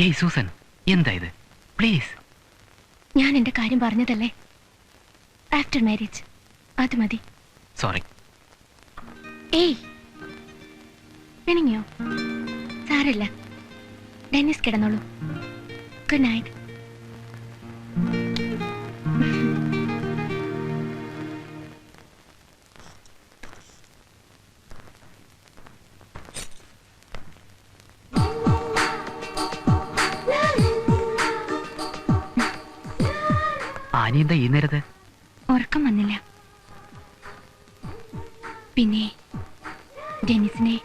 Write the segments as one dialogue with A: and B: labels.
A: Hey Susan, എന്താ ഇത്? Please.
B: ഞാൻ എന്റെ കാര്യം പറഞ്ഞതല്ലേ, ആഫ്റ്റർ മാരേജ് അത് മതി.
A: സോറി.
B: ഏയ് പിണങ്ങിയോ? സാരല്ല, ഡെന്നിസ് കിടന്നോളൂ. Good night.
A: ആനി എന്താ ഈ നേരത്ത്?
B: ഉറക്കം വന്നില്ല. പിന്നെ ഡെന്നിസിനെ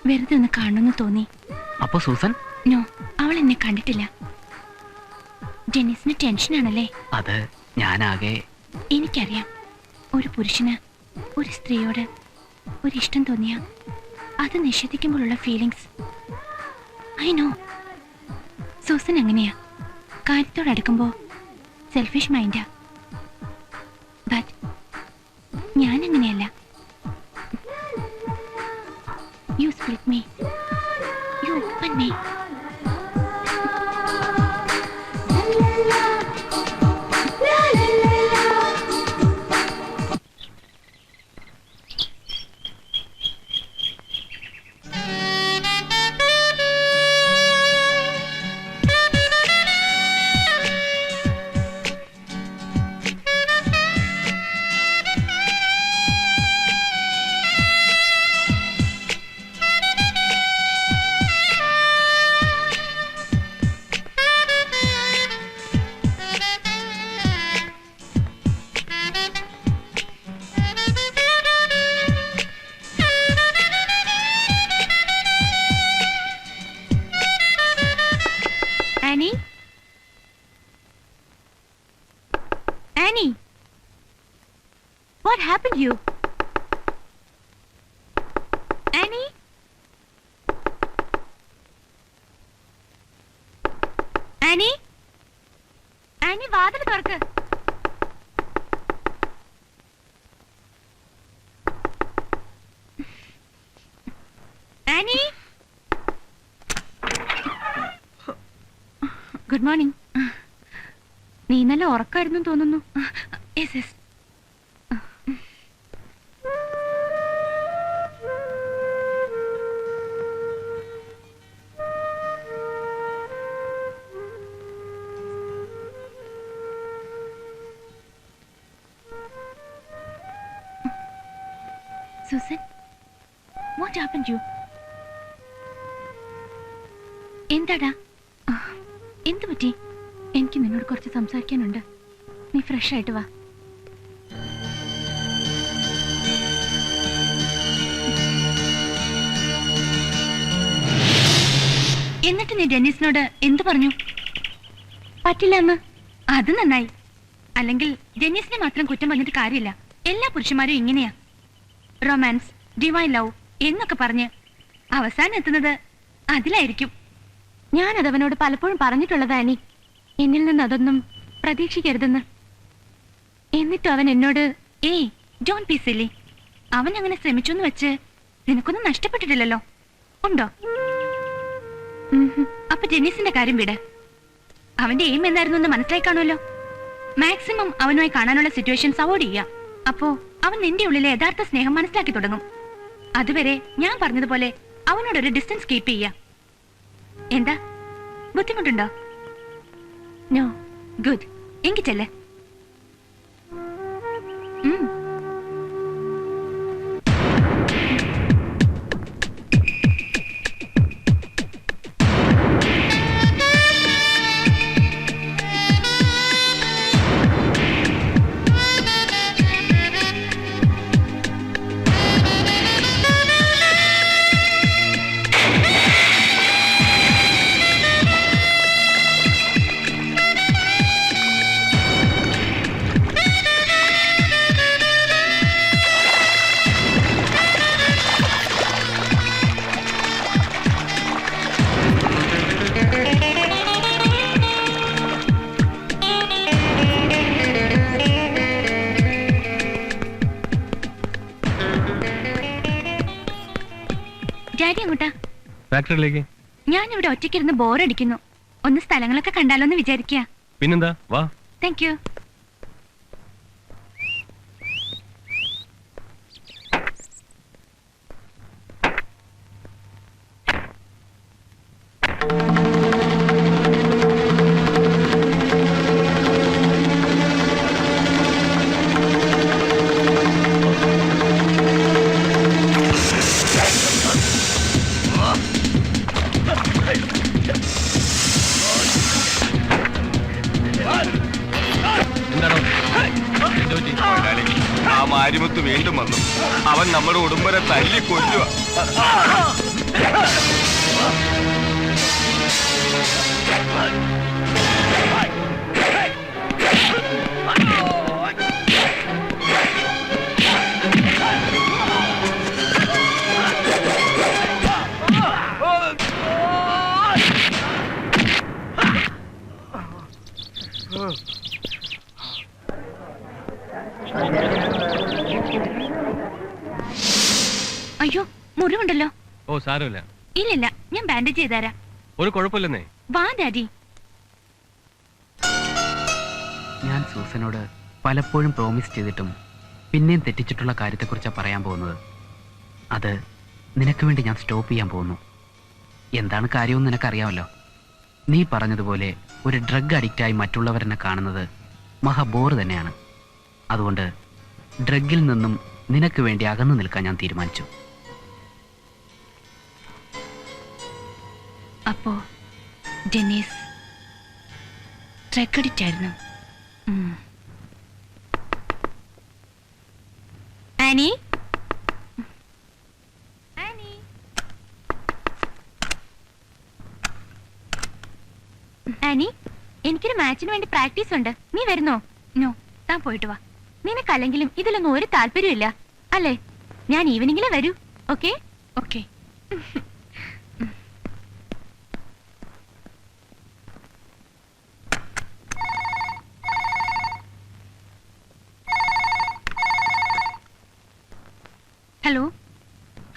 B: വെറുതെ ഒന്ന് കാണണമെന്ന് തോന്നി.
A: അപ്പൊ സൂസൻ?
B: നോ, അവൾ എന്നെ കണ്ടിട്ടില്ല. ഡെന്നിസിന് ടെൻഷനാണല്ലേ?
A: അത് ഞാനാകെ.
B: എനിക്കറിയാം, ഒരു പുരുഷന് ഒരു സ്ത്രീയോട് ഒരിഷ്ടം തോന്നിയ അത് നിഷേധിക്കുമ്പോഴുള്ള ഫീലിങ്സ് ഐ നോ. സൂസൻ അങ്ങനെയാ, കാര്യത്തോടടുക്കുമ്പോ സെൽഫിഷ് മൈൻഡാ. ബട്ട് ഞാൻ അങ്ങനെയല്ല. You split me, you open me. Annie? Annie? What happened to you? Annie? Annie? Annie, വാതിൽ തുറക്ക്. Annie? Good morning. നീ നല്ല ഉറക്കായിരുന്നു തോന്നുന്നു. Yes yes. Susan, what happened you? എന്താടാ? എന്തു പറ്റി? എനിക്ക് നിന്നോട് കുറച്ച് സംസാരിക്കാനുണ്ട്. നീ ഫ്രഷ് ആയിട്ട് വാ. എന്നിട്ട് നീ ഡെന്നിസിനോട് എന്തു പറഞ്ഞു? പറ്റില്ല എന്ന്. അത് നന്നായി. അല്ലെങ്കിൽ ഡെന്നിസിനെ മാത്രം കുറ്റം പറഞ്ഞിട്ട് കാര്യമില്ല. എല്ലാ പുരുഷന്മാരും ഇങ്ങനെയാ. റൊമാൻസ്, ഡിവൈൻ ലവ് എന്നൊക്കെ പറഞ്ഞ് അവസാനം എത്തുന്നത് അതിലായിരിക്കും. ഞാനത് അവനോട് പലപ്പോഴും പറഞ്ഞിട്ടുള്ളതാനി, എന്നിൽ നിന്ന് അതൊന്നും പ്രതീക്ഷിക്കരുതെന്ന്. എന്നിട്ടും അവൻ എന്നോട് ഏയ് ഡോണ്ട് ബി സില്ലി, അവൻ അങ്ങനെ ശ്രമിച്ചെന്ന് വെച്ച് നിനക്കൊന്നും നഷ്ടപ്പെട്ടിട്ടില്ലല്ലോ, ഉണ്ടോ? അപ്പൊ ജെന്നിസിന്റെ കാര്യം വിട്. അവന്റെ എയിം എന്തായിരുന്നു എന്ന് മനസ്സിലായി കാണുമല്ലോ. മാക്സിമം അവനുമായി കാണാനുള്ള സിറ്റുവേഷൻസ് അവോയ്ഡ് ചെയ്യാം. അപ്പോ അവൻ നിന്റെ ഉള്ളിലെ യഥാർത്ഥ സ്നേഹം മനസ്സിലാക്കി തുടങ്ങും. അതുവരെ ഞാൻ പറഞ്ഞതുപോലെ അവനോടൊരു ഡിസ്റ്റൻസ് കീപ്പ് ചെയ്യാം. എന്താ, ബുദ്ധിമുട്ടുണ്ടോ? No, good. എങ്കിൽ ചെല്ലേ.
C: ഫാക്ടറിയിലേക്ക്.
B: ഞാൻ ഇവിടെ ഒറ്റയ്ക്കിരുന്ന് ബോറടിക്കുന്നു. ഒന്ന് സ്ഥലങ്ങളൊക്കെ കണ്ടാലോ എന്ന് വിചാരിക്കുക.
C: പിന്നെന്താ, വാ.
B: Thank you.
D: ആ മാരിമുത്ത് വീണ്ടും വന്നു. അവൻ നമ്മുടെ ഉടുമ്പരെ തല്ലി കൊല്ലുക.
B: അയ്യോ, മുറിവുണ്ടല്ലോ.
C: ഓ, സാരമില്ല.
B: ഇല്ലില്ല, ഞാൻ ബാൻഡേജ് ചെയ്തുതരാം.
C: ഒരു കുഴപ്പമില്ലെന്നേ.
B: വാ ഡാഡി.
A: ഞാൻ സൂസനോട് പലപ്പോഴും പ്രോമിസ് ചെയ്തിട്ടും പിന്നെയും തെറ്റിച്ചിട്ടുള്ള കാര്യത്തെക്കുറിച്ചാണ് പറയാൻ പോകുന്നത്. അത് നിനക്ക് വേണ്ടി ഞാൻ സ്റ്റോപ്പ് ചെയ്യാൻ പോകുന്നു. എന്താണ് കാര്യമെന്ന് നിനക്കറിയാമല്ലോ. നീ പറഞ്ഞതുപോലെ ഒരു ഡ്രഗ് അഡിക്റ്റായി മറ്റുള്ളവരെന്നെ കാണുന്നത് മഹാബോർ തന്നെയാണ്. അതുകൊണ്ട് ഡ്രഗിൽ നിന്നും നിനക്ക് വേണ്ടി അകന്നു നിൽക്കാൻ ഞാൻ തീരുമാനിച്ചു.
B: അപ്പോ ഡെന്നീസ് ഡ്രഗ് അഡിക്റ്റ് ആയിരുന്നു. ആനി, ആനി, ആനി, എനിക്കൊരു മാച്ചിന് വേണ്ടി പ്രാക്ടീസ് ഉണ്ട്. നീ വരുന്നോ? നോ, താൻ പോയിട്ട് വാ. നിനക്കല്ലെങ്കിലും ഇതിലൊന്നും ഒരു താല്പര്യമില്ല അല്ലേ? ഞാൻ ഈവനിങ്ങിലെ വരൂ. Okay okay. Hello,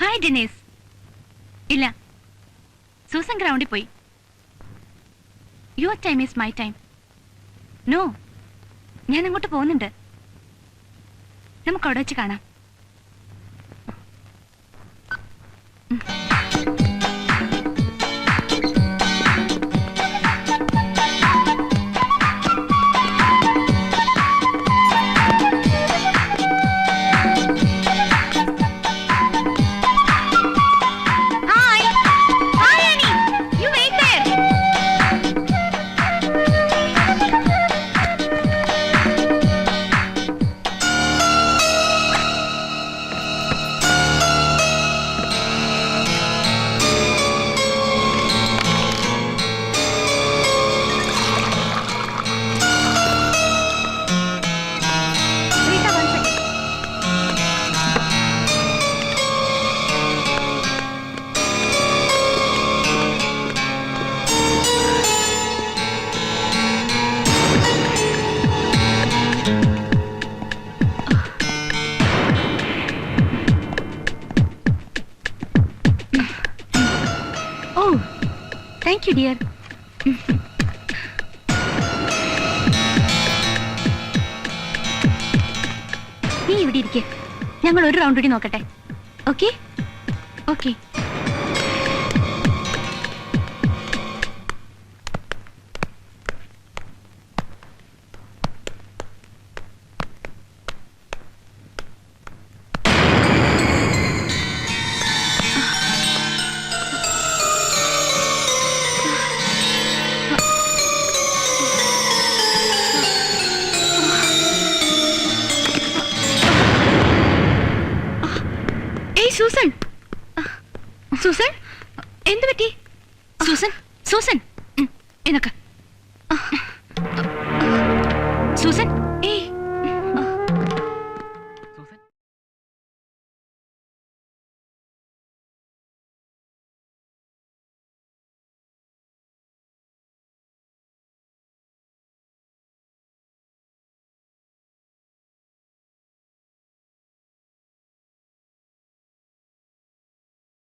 B: hi Dennis. ഇല്ല, സൂസൻ ഗ്രൗണ്ടിൽ പോയി. Your time is my time. No, ഞാൻ അങ്ങോട്ട് പോകുന്നുണ്ട്. നമുക്ക് അവിടെ വെച്ച് കാണാം. Thank you dear. നീ ഇവിടെ ഇരിക്കെ, ഞങ്ങൾ ഒരു റൗണ്ട് കൂടി നോക്കട്ടെ. Okay okay. സൂസൻ, സൂസൻ, എന്ത് പറ്റി? Susan, Susan.